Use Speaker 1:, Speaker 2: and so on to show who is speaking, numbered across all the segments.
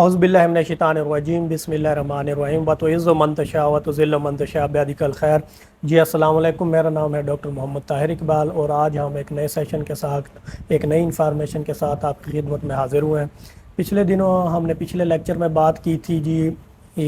Speaker 1: اعوذ باللہ من الشیطان الرجیم بسم اللہ الرحمن الرحیم وتعز من تشاء وتذل من تشاء بیدک الخیر۔ جی السلام علیکم، میرا نام ہے ڈاکٹر محمد طاہر اقبال اور آج ہم ایک نئے سیشن کے ساتھ ایک نئی انفارمیشن کے ساتھ آپ کی خدمت میں حاضر ہوئے ہیں۔ پچھلے دنوں ہم نے پچھلے لیکچر میں بات کی تھی جی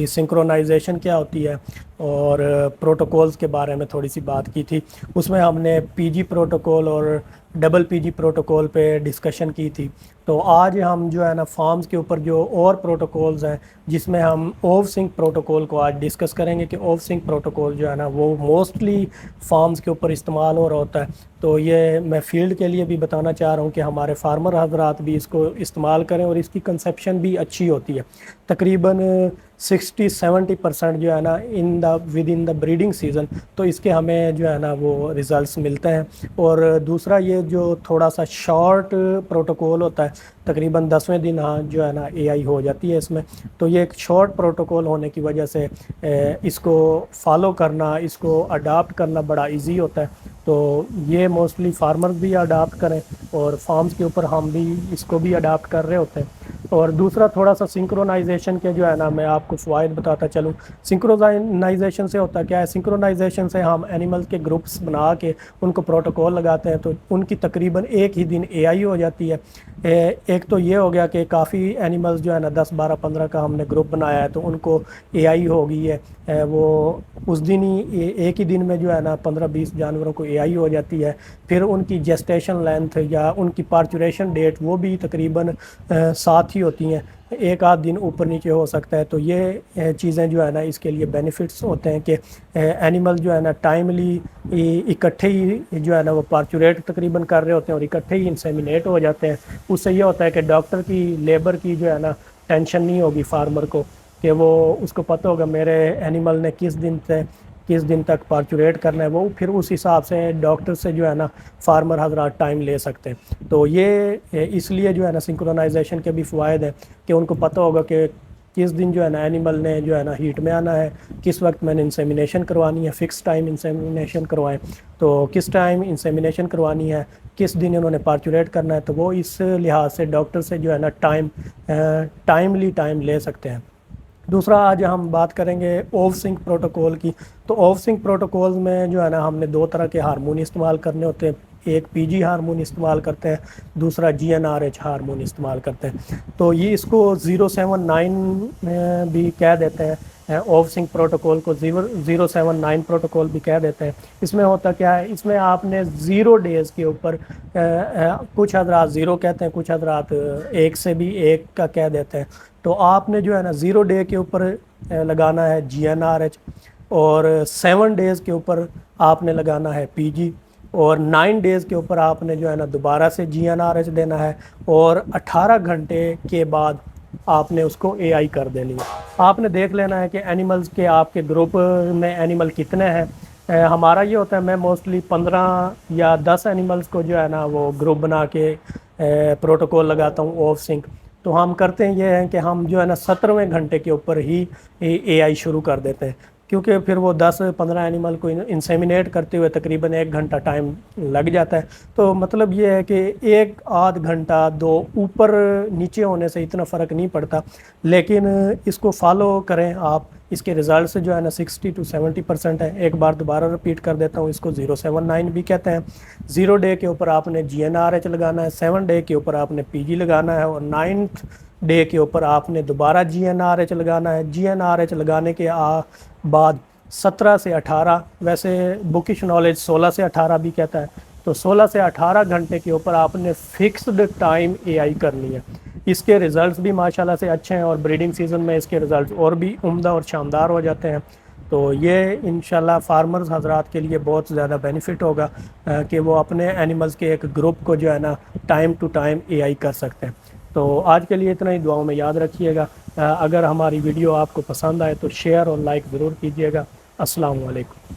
Speaker 1: سنکرونائزیشن کیا ہوتی ہے اور پروٹوکولز کے بارے میں تھوڑی سی بات کی تھی۔ اس میں ہم نے پی جی پروٹوکول اور ڈبل پی جی پروٹوکول پہ ڈسکشن کی تھی۔ تو آج ہم جو ہے نا فارمز کے اوپر جو اور پروٹوکولز ہیں جس میں ہم اوو سنک پروٹوکول کو آج ڈسکس کریں گے کہ اوو سنک پروٹوکول جو ہے نا وہ موسٹلی فارمز کے اوپر استعمال ہو رہا ہوتا ہے۔ تو یہ میں فیلڈ کے لیے بھی بتانا چاہ رہا ہوں کہ ہمارے فارمر حضرات بھی اس کو استعمال کریں اور اس کی کنسیپشن بھی اچھی ہوتی ہے۔ تقریباً 60-70% جو ہے نا with in the breeding season تو اس کے ہمیں جو ہے نا وہ ریزلٹس ملتے ہیں۔ اور دوسرا یہ جو تھوڑا سا شارٹ پروٹوکول ہوتا ہے تقریباً 10ویں دن جو ہے نا اے آئی ہو جاتی ہے اس میں، تو یہ ایک شارٹ پروٹوکول ہونے کی وجہ سے اس کو فالو کرنا، اس کو اڈاپٹ کرنا بڑا ایزی ہوتا ہے۔ تو یہ موسٹلی فارمرز بھی اڈاپٹ کریں اور فارمز کے اوپر ہم بھی اس کو بھی اڈاپٹ کر رہے ہوتے ہیں۔ اور دوسرا تھوڑا سا سنکرونائزیشن کے جو ہے نا میں آپ کو فوائد بتاتا چلوں۔ سنکرونائزیشن سے ہوتا کیا ہے؟ سنکرونائزیشن سے ہم اینیمل کے گروپس بنا کے ان کو پروٹوکول لگاتے ہیں تو ان کی تقریباً ایک ہی دن اے آئی ہو جاتی ہے۔ ایک تو یہ ہو گیا کہ کافی اینیملز جو ہے نا 10-12-15 کا ہم نے گروپ بنایا ہے تو ان کو اے آئی ہو گئی ہے، وہ اس دن ہی ایک ہی دن میں جو ہے نا 15-20 جانوروں کو اے آئی ہو جاتی ہے۔ پھر ان کی جسٹیشن لینتھ یا ان کی پارچوریشن ڈیٹ وہ بھی تقریباً ساتھ ہی ہوتی ہیں، ایک آدھ دن اوپر نیچے ہو سکتا ہے۔ تو یہ چیزیں جو ہے نا اس کے لیے بینیفٹس ہوتے ہیں کہ اینیمل جو ہے نا ٹائملی اکٹھے ہی جو ہے نا وہ پارچوریٹ تقریباً کر رہے ہوتے ہیں اور اکٹھے ہی انسیمینیٹ ہو جاتے ہیں۔ اس سے یہ ہوتا ہے کہ ڈاکٹر کی لیبر کی جو ہے نا ٹینشن نہیں ہوگی فارمر کو، کہ وہ اس کو پتہ ہوگا میرے اینیمل نے کس دن تک پارچوریٹ کرنا ہے، وہ پھر اس حساب سے ڈاکٹر سے جو ہے نا فارمر حضرات ٹائم لے سکتے ہیں۔ تو یہ اس لیے جو ہے نا سنکرونائزیشن کے بھی فوائد ہیں کہ ان کو پتہ ہوگا کہ کس دن جو ہے نا اینیمل نے جو ہے نا ہیٹ میں آنا ہے، کس وقت میں نے انسیمینیشن کروانی ہے، فکس ٹائم انسیمینیشن کروائیں، تو کس ٹائم انسیمینیشن کروانی ہے، کس دن انہوں نے پارچوریٹ کرنا ہے، تو وہ اس لحاظ سے ڈاکٹر سے جو ہے نا ٹائملی ٹائم لے سکتے ہیں۔ دوسرا آج ہم بات کریں گے اوو سنک پروٹوکول کی۔ تو اوو سنک پروٹوکول میں جو ہے نا ہم نے دو طرح کے ہارمون استعمال کرنے ہوتے ہیں، ایک پی جی ہارمون استعمال کرتے ہیں، دوسرا جی این آر ایچ ہارمون استعمال کرتے ہیں۔ تو یہ اس کو 079 بھی کہہ دیتے ہیں، اوو سنک پروٹوکول کو 079 پروٹوکول بھی کہہ دیتے ہیں۔ اس میں ہوتا کیا ہے؟ اس میں آپ نے 0 ڈیز کے اوپر کچھ حضرات 0 کہتے ہیں، کچھ حضرات 1 سے بھی 1 کا کہہ دیتے ہیں۔ تو آپ نے جو ہے نا 0 ڈے کے اوپر لگانا ہے جی این آر ایچ اور 7 ڈیز کے اوپر آپ نے لگانا ہے پی جی اور 9 ڈیز کے اوپر آپ نے جو ہے نا دوبارہ سے جی این آر ایچ دینا ہے اور 18 گھنٹے کے بعد آپ نے اس کو اے آئی کر دینی ہے۔ آپ نے دیکھ لینا ہے کہ اینیملز کے آپ کے گروپ میں اینیمل کتنے ہیں۔ ہمارا یہ ہوتا ہے میں موسٹلی 15 یا 10 اینیملز کو جو ہے نا وہ گروپ بنا کے پروٹوکول لگاتا ہوں اوو سنک۔ تو ہم کرتے ہیں یہ ہیں کہ ہم جو ہے نا 17ویں گھنٹے کے اوپر ہی اے آئی شروع کر دیتے ہیں، کیونکہ پھر وہ 10-15 اینیمل کو انسیمینیٹ کرتے ہوئے تقریباً 1 گھنٹہ ٹائم لگ جاتا ہے۔ تو مطلب یہ ہے کہ 1-8 گھنٹہ 2 اوپر نیچے ہونے سے اتنا فرق نہیں پڑتا، لیکن اس کو فالو کریں آپ، اس کے رزلٹ سے جو ہے نا 60-70% ہے۔ ایک بار دوبارہ رپیٹ کر دیتا ہوں، اس کو 079 بھی کہتے ہیں۔ 0 ڈے کے اوپر آپ نے جی این آر ایچ لگانا ہے، 7 ڈے کے اوپر آپ نے پی جی لگانا ہے اور 9 ڈے کے اوپر آپ نے دوبارہ جی این آر ایچ لگانا ہے۔ جی این آر ایچ لگانے کے بعد 17 سے 18، ویسے بکش نالج 16 سے 18 بھی کہتا ہے، تو 16 سے 18 گھنٹے کے اوپر آپ نے فکسڈ ٹائم اے آئی کرنی ہے۔ اس کے رزلٹس بھی ماشاءاللہ سے اچھے ہیں اور بریڈنگ سیزن میں اس کے رزلٹس اور بھی عمدہ اور شاندار ہو جاتے ہیں۔ تو یہ انشاءاللہ فارمرز حضرات کے لیے بہت زیادہ بینیفٹ ہوگا کہ وہ اپنے اینیملز کے ایک گروپ کو جو ہے نا ٹائم ٹو ٹائم اے آئی کر سکتے ہیں۔ تو آج کے لیے اتنا ہی، دعاؤں میں یاد رکھیے گا۔ اگر ہماری ویڈیو آپ کو پسند آئے تو شیئر اور لائک ضرور کیجیے گا۔ السلام علیکم۔